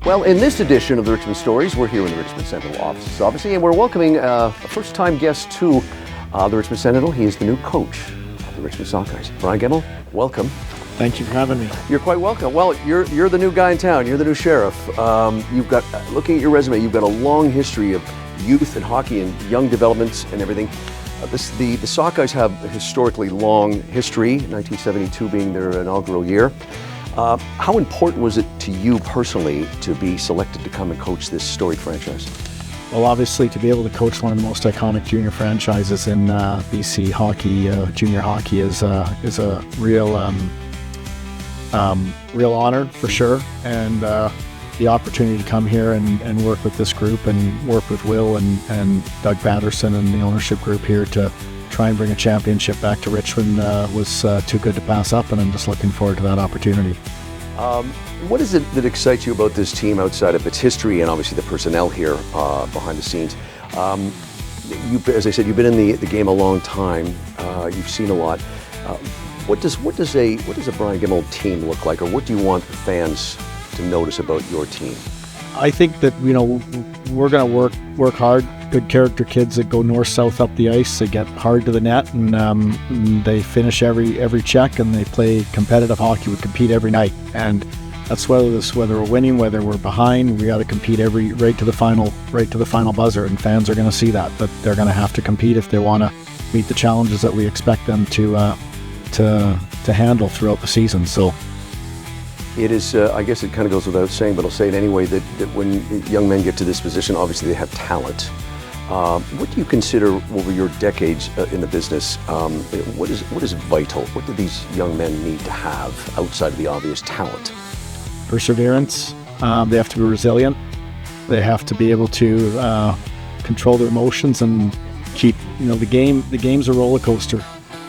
Well, in this edition of the Richmond Stories, we're here in the Richmond Sentinel offices, obviously, and we're welcoming a first-time guest to the Richmond Sentinel. He is the new coach of the Richmond Sockeyes. Brian Gemmel, welcome. Thank you for having me. You're quite welcome. Well, you're the new guy in town. You're the new sheriff. You've got, looking at your resume, you've got a long history of youth and hockey and young developments and everything. The Sockeyes have a historically long history, 1972 being their inaugural year. How important was it to you personally to be selected to come and coach this storied franchise? Well, obviously, to be able to coach one of the most iconic junior franchises in BC hockey, junior hockey, is a real honor for sure. And the opportunity to come here and work with this group and work with Will and Doug Patterson and the ownership group here to try and bring a championship back to Richmond was too good to pass up, and I'm just looking forward to that opportunity. What is it that excites you about this team outside of its history and obviously the personnel here behind the scenes? As I said, you've been in the game a long time. You've seen a lot. What does a Brian Gemmel team look like, or what do you want the fans to notice about your team? I think that we're going to work hard. Good character kids that go north-south up the ice. They get hard to the net, and they finish every check, and they play competitive hockey. We compete every night, and that's whether we're winning, whether we're behind. We got to compete right to the final buzzer, and fans are going to see that they're going to have to compete if they want to meet the challenges that we expect them to handle throughout the season. So. It is, I guess it kind of goes without saying, but I'll say it anyway, that when young men get to this position, obviously they have talent. What do you consider over your decades in the business, what is vital? What do these young men need to have outside of the obvious talent? Perseverance. They have to be resilient. They have to be able to control their emotions and keep, the game's a roller coaster,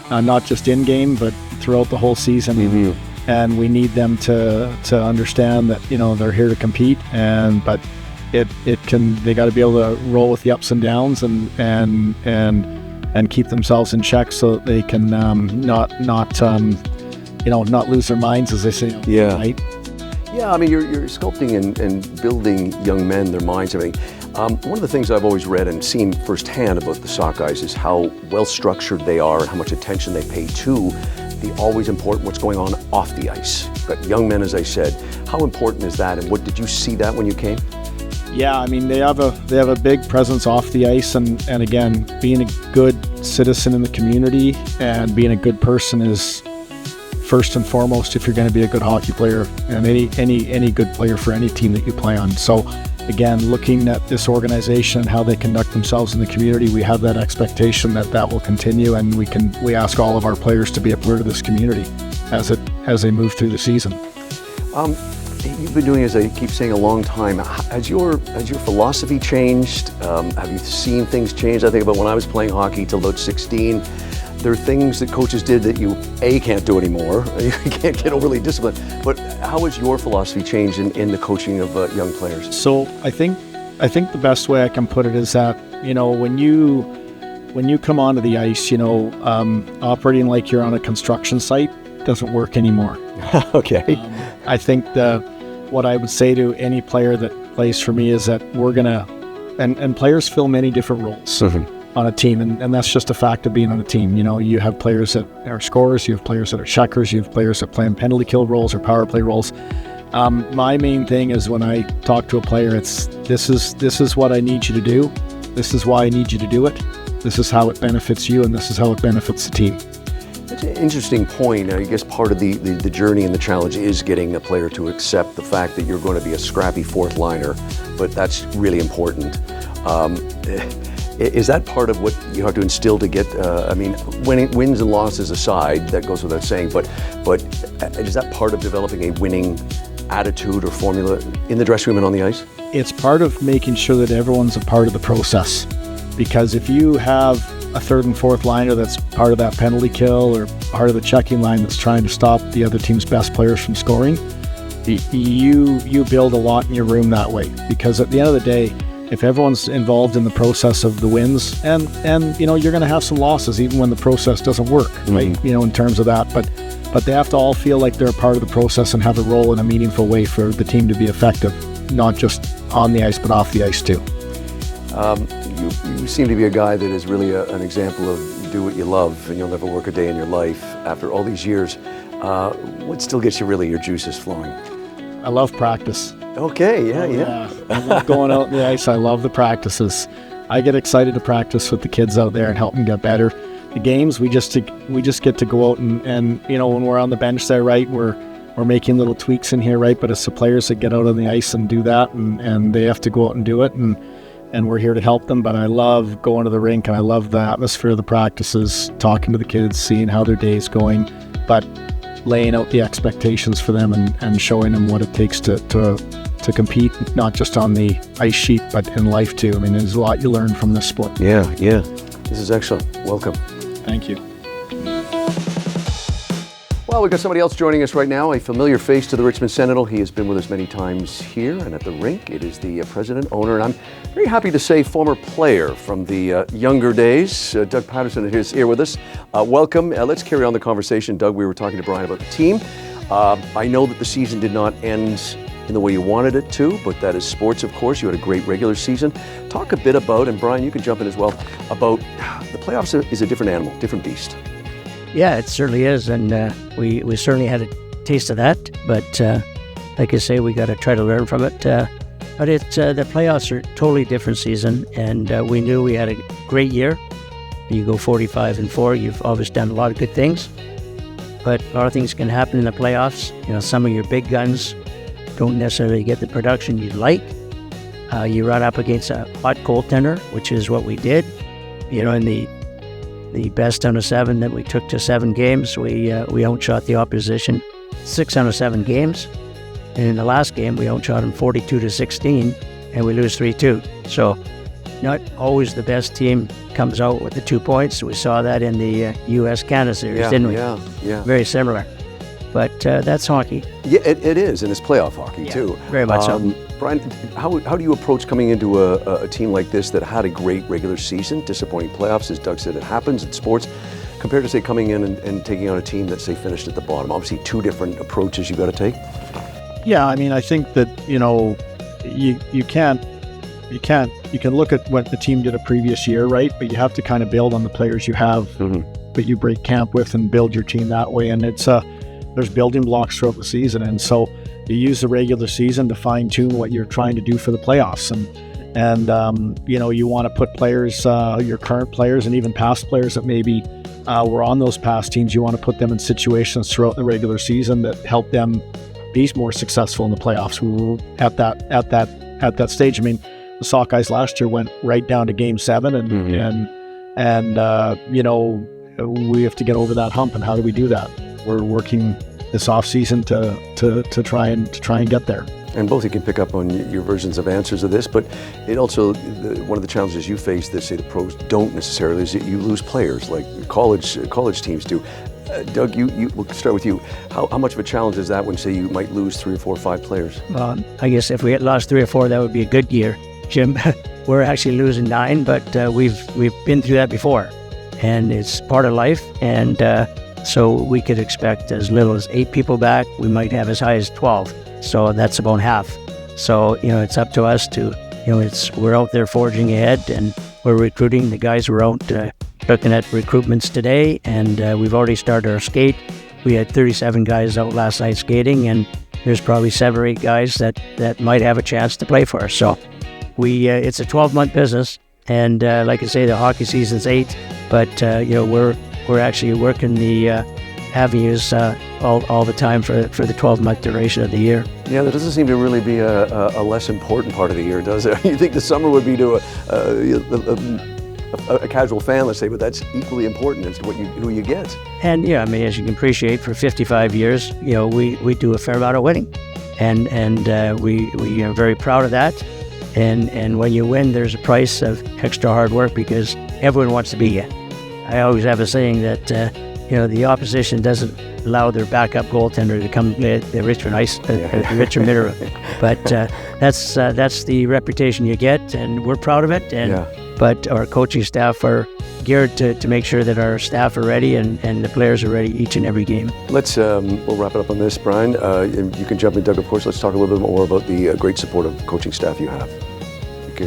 not just in game, but throughout the whole season. Mm-hmm. And we need them to understand that they're here to compete, but they got to be able to roll with the ups and downs and keep themselves in check so that they can not lose their minds, as they say. Yeah. Right? Yeah, I mean you're sculpting and building young men, their minds, everything. One of the things I've always read and seen firsthand about the Sockeyes is how well structured they are and how much attention they pay to the always important what's going on off the ice. But young men, as I said, how important is that, and what did you see that when you came? Yeah, I mean they have a big presence off the ice, and again, being a good citizen in the community and being a good person is first and foremost if you're going to be a good hockey player and any good player for any team that you play on. So again, looking at this organization and how they conduct themselves in the community, we have that expectation that will continue, and we ask all of our players to be a part of this community as they move through the season. You've been doing, as I keep saying, a long time. Has your philosophy changed? Have you seen things change? I think about when I was playing hockey till about 16. There are things that coaches did that you can't do anymore. You can't get overly disciplined. But how has your philosophy changed in the coaching of young players? So I think the best way I can put it is that when you come onto the ice, operating like you're on a construction site doesn't work anymore. Okay. I think what I would say to any player that plays for me is that we're gonna and players fill many different roles. Mm-hmm. On a team, and that's just a fact of being on a team. You have players that are scorers, you have players that are checkers, you have players that play in penalty kill roles or power play roles. My main thing is when I talk to a player, it's this is what I need you to do, this is why I need you to do it, this is how it benefits you, and this is how it benefits the team. That's an interesting point. I guess part of the journey and the challenge is getting a player to accept the fact that you're going to be a scrappy fourth liner, but that's really important. Is that part of what you have to instill to get, wins and losses aside, that goes without saying, but is that part of developing a winning attitude or formula in the dressing room and on the ice? It's part of making sure that everyone's a part of the process. Because if you have a third and fourth liner that's part of that penalty kill or part of the checking line that's trying to stop the other team's best players from scoring, you build a lot in your room that way. Because at the end of the day, if everyone's involved in the process of the wins, and you're going to have some losses even when the process doesn't work, right? Mm-hmm. In terms of that, but they have to all feel like they're a part of the process and have a role in a meaningful way for the team to be effective. not just on the ice, but off the ice too. You seem to be a guy that is really an example of do what you love and you'll never work a day in your life. After all these years, what still gets you really your juices flowing? I love practice. Okay, yeah. I love going out on the ice. I love the practices. I get excited to practice with the kids out there and help them get better. The games, we just get to go out and when we're on the bench there, right, we're making little tweaks in here, right, but it's the players that get out on the ice and do that, and they have to go out and do it, and we're here to help them. But I love going to the rink, and I love the atmosphere of the practices, talking to the kids, seeing how their day's going, but laying out the expectations for them and showing them what it takes to compete, not just on the ice sheet, but in life too. I mean, there's a lot you learn from this sport. Yeah. This is excellent. Welcome. Thank you. Well, we've got somebody else joining us right now, a familiar face to the Richmond Sentinel. He has been with us many times here and at the rink. It is the president, owner, and I'm very happy to say former player from the younger days. Doug Patterson is here with us. Welcome. Let's carry on the conversation. Doug, we were talking to Brian about the team. I know that the season did not end in the way you wanted it to, but that is sports, of course. You had a great regular season. Talk a bit about, and Brian, you can jump in as well, about the playoffs is a different animal, different beast. Yeah, it certainly is, and we certainly had a taste of that, but like I say, we got to try to learn from it. But the playoffs are a totally different season, and we knew we had a great year. You go 45-4, you've always done a lot of good things, but a lot of things can happen in the playoffs. Some of your big guns don't necessarily get the production you'd like. You run up against a hot goaltender, which is what we did. In the best out of 7 that we took to 7 games, we outshot the opposition 6 out of 7 games. And in the last game, we outshot them 42-16, and we lose 3-2. So not always the best team comes out with the 2 points. We saw that in the U.S.-Canada series, didn't we? Yeah. Very similar. But that's hockey. Yeah, it is, and it's playoff hockey too. Very much so. Brian, how do you approach coming into a team like this that had a great regular season, disappointing playoffs, as Doug said, it happens in sports, compared to, say, coming in and taking on a team that, say, finished at the bottom? Obviously, 2 different approaches you got to take. Yeah, I mean, I think that, you can look at what the team did a previous year, right? But you have to kind of build on the players you have that you break camp with and build your team that way. And there's building blocks throughout the season. And so you use the regular season to fine tune what you're trying to do for the playoffs. And you want to put players, your current players and even past players that maybe were on those past teams, you want to put them in situations throughout the regular season that help them be more successful in the playoffs. We were at that stage. I mean, the Sockeyes last year went right down to Game 7, and we have to get over that hump. And how do we do that? We're working this off season to try and get there. And both you can pick up on your versions of answers of this, but it also, one of the challenges you face that, say, the pros don't necessarily, is that you lose players like college teams do. Doug, we'll start with you. How much of a challenge is that when, say, you might lose 3 or 4 or 5 players? Well, I guess if we had lost 3 or 4, that would be a good year, Jim. We're actually losing 9, but we've been through that before, and it's part of life. And so we could expect as little as 8 people back. We might have as high as 12. So that's about half. So it's up to us to we're out there forging ahead, and we're recruiting. The guys were out looking at recruitments today, and we've already started our skate. We had 37 guys out last night skating, and there's probably 7 or 8 guys that might have a chance to play for us. So it's a 12-month business, and like I say, the hockey season's 8, but we're actually working the avenues all the time for the 12-month duration of the year. Yeah, that doesn't seem to really be a less important part of the year, does it? You think the summer would be to a casual fan, let's say, but that's equally important as to who you get. And I mean, as you can appreciate, for 55 years, we do a fair amount of winning, and we are very proud of that. And when you win, there's a price of extra hard work because everyone wants to beat you. I always have a saying that the opposition doesn't allow their backup goaltender to come play at the Richmond Ice, Richmond Mineral. But that's the reputation you get, and we're proud of it. And but our coaching staff are geared to make sure that our staff are ready and the players are ready each and every game. Let's, we'll wrap it up on this, Brian. And you can jump in, Doug, of course. Let's talk a little bit more about the great supportive coaching staff you have. Okay,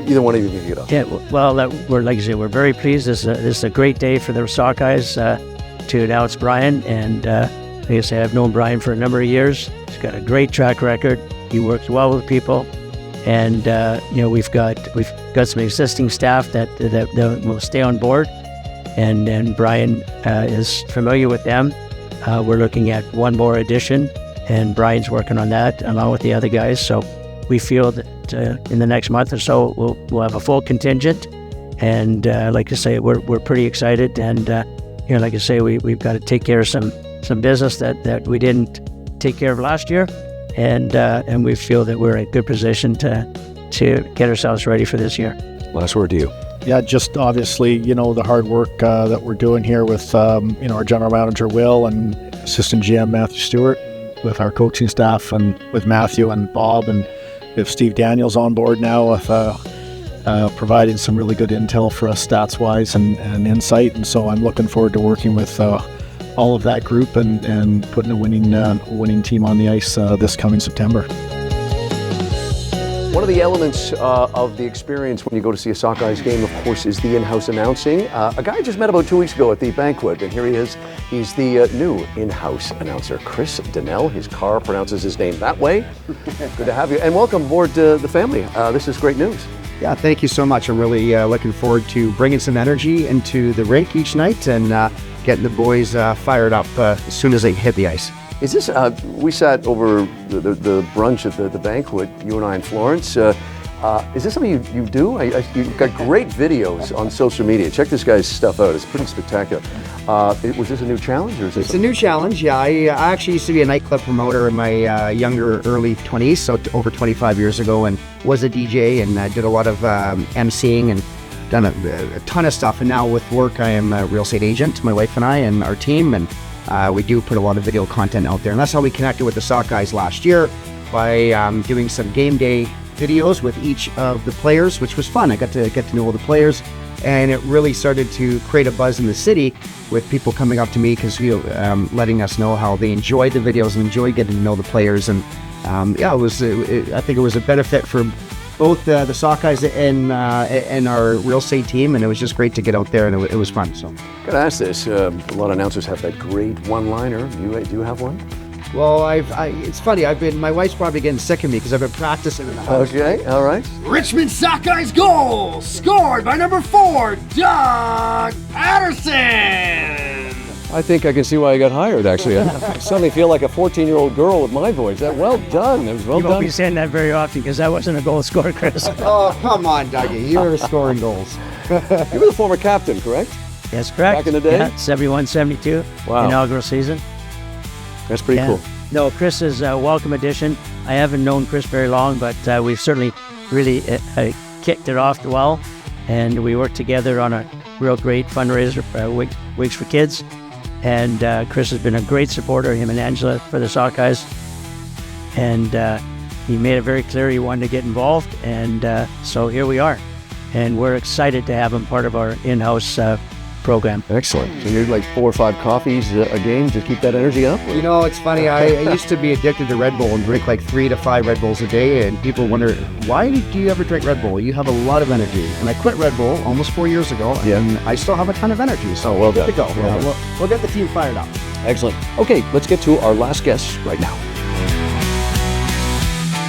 either one of you can get up. Yeah, well, we're, like I said, we're very pleased. This is a great day for the Sockeyes to announce Brian. And like I say, I've known Brian for a number of years. He's got a great track record. He works well with people. And we've got some existing staff that will stay on board, and Brian is familiar with them. We're looking at one more addition, and Brian's working on that along with the other guys. So we feel that in the next month or so we'll have a full contingent, and like I say, we're pretty excited. And like I say, we've got to take care of some business that we didn't take care of last year. And we feel that we're in a good position to get ourselves ready for this year. Last word to you. Yeah, just obviously, the hard work that we're doing here with, our general manager, Will, and assistant GM, Matthew Stewart, with our coaching staff, and with Matthew and Bob, and we have Steve Daniels on board now with providing some really good intel for us stats-wise and insight. And so I'm looking forward to working with all of that group and putting a winning team on the ice this coming September. One of the elements of the experience when you go to see a Sockeyes game, of course, is the in-house announcing. A guy I just met about 2 weeks ago at the banquet, and here he is. He's the new in-house announcer, Chris Donnell. His car pronounces his name that way. Good to have you, and welcome aboard the family. This is great news. Yeah, thank you so much. I'm really looking forward to bringing some energy into the rink each night and getting the boys fired up as soon as they hit the ice. Is this, we sat over the brunch at the banquet, you and I and Florence. Is this something you do? You've got great videos on social media. Check this guy's stuff out. It's pretty spectacular. Was this a new challenge? Or is this It's a new challenge, yeah. I actually used to be a nightclub promoter in my younger, early 20s, so over 25 years ago, and was a DJ and did a lot of emceeing and done a ton of stuff. And now with work, I am a real estate agent, my wife and I and our team, and we do put a lot of video content out there. And that's how we connected with the Sockeyes last year, by doing some game day videos with each of the players, which was fun. I got to know all the players, and it really started to create a buzz in the city with people coming up to me because letting us know how they enjoyed the videos and enjoyed getting to know the players. And I think it was a benefit for both the Sockeyes and our real estate team, and it was just great to get out there, and it was fun. So, gotta ask this: a lot of announcers have that great one-liner. Do you have one? Well, it's funny. My wife's probably getting sick of me because I've been practicing in the house. Okay, all right. Richmond Sockeyes goal scored by number 4, Doug Patterson. I think I can see why I got hired, actually. I suddenly feel like a 14-year-old girl with my voice. Well done. That was well You done. won't be saying that very often because that wasn't a goal scorer, Chris. Oh, come on, Dougie. You're scoring goals. You were the former captain, correct? That's correct. Back in the day? Yeah, 71-72, Wow. Inaugural season. That's pretty cool. No, Chris is a welcome addition. I haven't known Chris very long, but we've certainly really kicked it off well. And we worked together on a real great fundraiser for Wigs for Kids. And Chris has been a great supporter, him and Angela, for the Sockeyes. And he made it very clear he wanted to get involved. And so here we are. And we're excited to have him part of our in-house program. Excellent. So you're like 4 or 5 coffees a game to keep that energy up? You know, it's funny. I used to be addicted to Red Bull and drink like 3 to 5 Red Bulls a day. And people wonder, why do you ever drink Red Bull? You have a lot of energy. And I quit Red Bull almost 4 years ago. And I still have a ton of energy. So well done. good to go. We'll get the team fired up. Excellent. Okay, let's get to our last guest right now.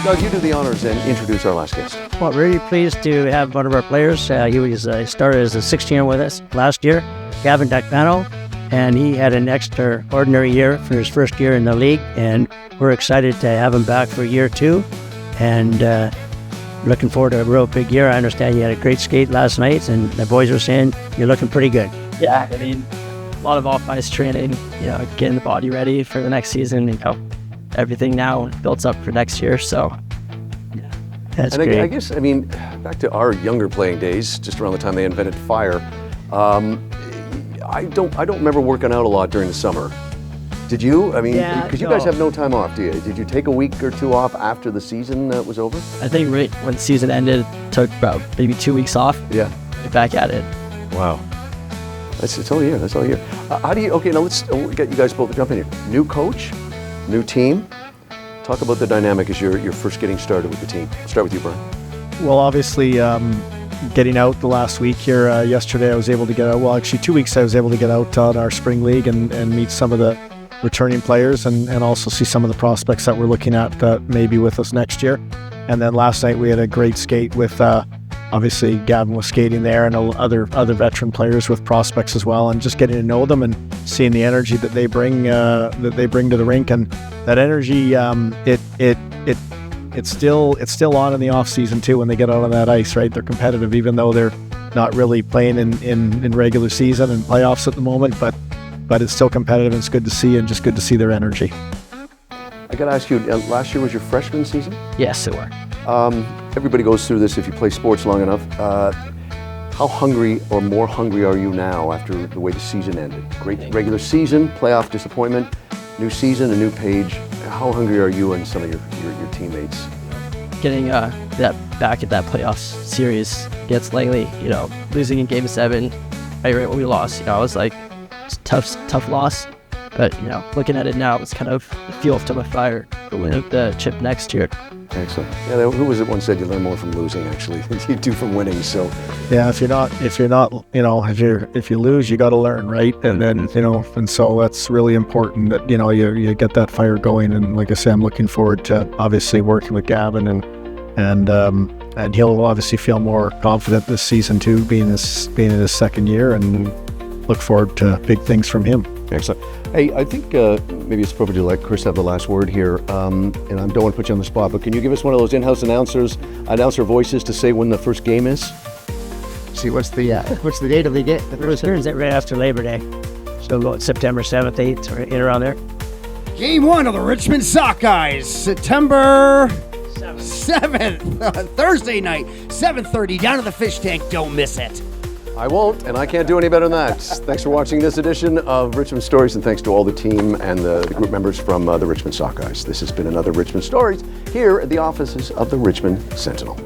Doug, you do the honors and introduce our last guest. Well, really pleased to have one of our players. He started as a 16-year with us last year, Gavin Dacbano, and he had an extraordinary year for his first year in the league, and we're excited to have him back for year 2, and looking forward to a real big year. I understand you had a great skate last night, and the boys were saying you're looking pretty good. Yeah, I mean, a lot of off-ice training, getting the body ready for the next season, everything now builds up for next year, so yeah. That's and great. I guess, back to our younger playing days, just around the time they invented fire, I don't remember working out a lot during the summer. Did you? I mean, Yeah, because you guys no. have no time off, do you? Did you take a week or two off after the season was over? I think right when the season ended, took about maybe 2 weeks off. Yeah. Get back at it. Wow. It's all year. That's all year. How do you? Okay, now let's get you guys both to jump in here. New coach, new team. Talk about the dynamic as you're first getting started with the team. Start with you, Brian. Well, obviously, getting out the last week here, yesterday I was able to get out, well, actually 2 weeks I was able to get out on our spring league and meet some of the returning players and also see some of the prospects that we're looking at that may be with us next year. And then last night we had a great skate with, obviously Gavin was skating there and other veteran players with prospects as well, and just getting to know them and seeing the energy that they bring to the rink. And that energy, it's still on in the off season too when they get out on that ice, right? They're competitive even though they're not really playing in regular season and playoffs at the moment, but it's still competitive and it's good to see, and just good to see their energy. I got to ask you. Last year was your freshman season. Yes, it were. Everybody goes through this if you play sports long enough. How hungry or more hungry are you now after the way the season ended? Great regular season, playoff disappointment, new season, a new page. How hungry are you and some of your teammates? Getting that back at that playoffs series gets lately, losing in Game 7, right when we lost. I was like, it's tough loss. But, looking at it now, it's kind of the fuel to my fire for winning the chip next year. Excellent. Yeah, who was it once said you learn more from losing actually than you do from winning? So Yeah, if you lose, you got to learn, right? And then and so that's really important that you get that fire going. And like I said, I'm looking forward to obviously working with Gavin and he'll obviously feel more confident this season too, being in his second year, and look forward to big things from him. excellent. Hey, I think maybe it's appropriate to let Chris have the last word here. And I don't want to put you on the spot, but can you give us one of those in-house announcer voices to say when the first game is? See, what's the date of the game? The first Turns it right after Labor Day. So go September 7th, 8th, or in around there. Game 1 of the Richmond Sockeyes, September 7th, Thursday night, 7:30, down to the fish tank. Don't miss it. I won't, and I can't do any better than that. Thanks for watching this edition of Richmond Stories, and thanks to all the team and the group members from the Richmond Sockeyes. This has been another Richmond Stories here at the offices of the Richmond Sentinel.